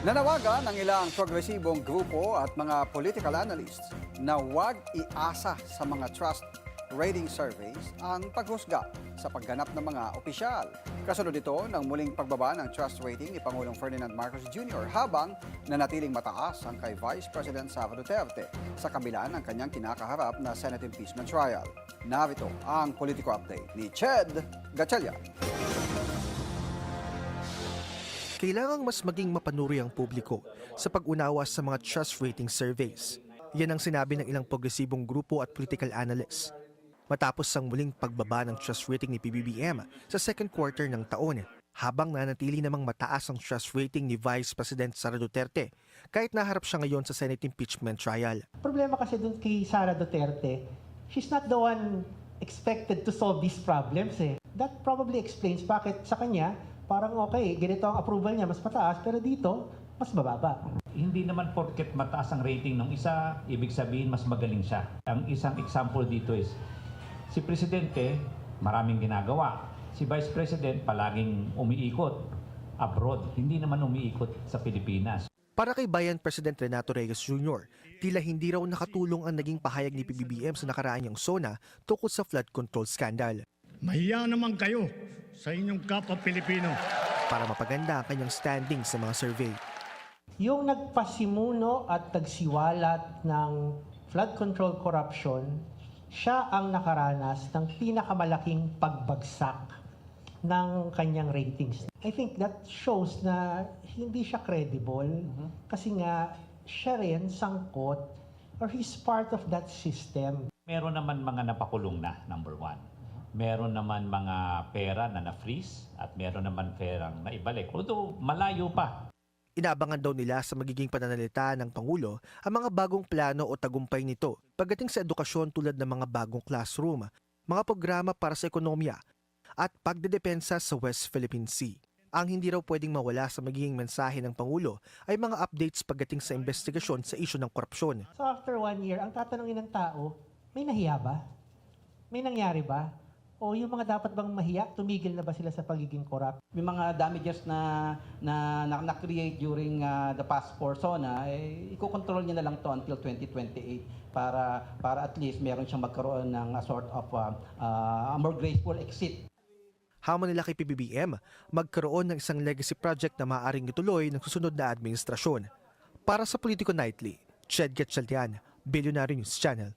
Nanawagan ng ilang progresibong grupo at mga political analysts na huwag iasa sa mga trust rating surveys ang paghusga sa pagganap ng mga opisyal. Kasunod ito ng muling pagbaba ng trust rating ni Pangulong Ferdinand Marcos Jr. habang nanatiling mataas ang kay Vice President Sara Duterte sa kabila ng kanyang kinakaharap na Senate impeachment trial. Narito ang politiko update ni Ched Gatchalian. Kailangang mas maging mapanuri ang publiko sa pag-unawa sa mga trust rating surveys. Yan ang sinabi ng ilang progresibong grupo at political analysts. Matapos ang muling pagbaba ng trust rating ni PBBM sa second quarter ng taon, habang nanatili namang mataas ang trust rating ni Vice President Sara Duterte kahit naharap siya ngayon sa Senate impeachment trial. Problema kasi dun kay Sara Duterte, she's not the one expected to solve these problems eh. That probably explains bakit sa kanya parang okay, ganito ang approval niya, mas mataas, pero dito, mas bababa. Hindi naman porket mataas ang rating ng isa, ibig sabihin mas magaling siya. Ang isang example dito is, si Presidente, maraming ginagawa. Si Vice President, palaging umiikot abroad. Hindi naman umiikot sa Pilipinas. Para kay Bayan President Renato Reyes Jr., tila hindi raw nakatulong ang naging pahayag ni PBBM sa nakaraan niyang SONA tungkol sa flood control scandal. Mahiya naman kayo sa inyong kapwa Pilipino. Para mapaganda ang kanyang standing sa mga survey. Yung nagpasimuno at nagsiwalat ng flood control corruption, siya ang nakaranas ng pinakamalaking pagbagsak ng kanyang ratings. I think that shows na hindi siya credible kasi nga siya rin sangkot or he's part of that system. Meron naman mga napakulong na, number one. Meron naman mga pera na na-freeze at meron naman perang naibalik. Although malayo pa. Inaabangan daw nila sa magiging pananalita ng Pangulo ang mga bagong plano o tagumpay nito pagdating sa edukasyon tulad ng mga bagong classroom, mga programa para sa ekonomiya at pagdedepensa sa West Philippine Sea. Ang hindi raw pwedeng mawala sa magiging mensahe ng Pangulo ay mga updates pagdating sa investigasyon sa isyu ng korupsyon. So after 1 year, ang tatanungin ng tao, may nahiya ba? May nangyari ba? O yung mga dapat bang mahiya, tumigil na ba sila sa pagiging corrupt? May mga damages na-create during the past for SONA, ikokontrol niya na lang to until 2028 para at least meron siyang magkaroon ng a sort of more graceful exit. Hamon nila kay PBBM, magkaroon ng isang legacy project na maaaring ituloy ng susunod na administrasyon. Para sa Politico Nightly, Ched Gatchalian, Billionaire News Channel.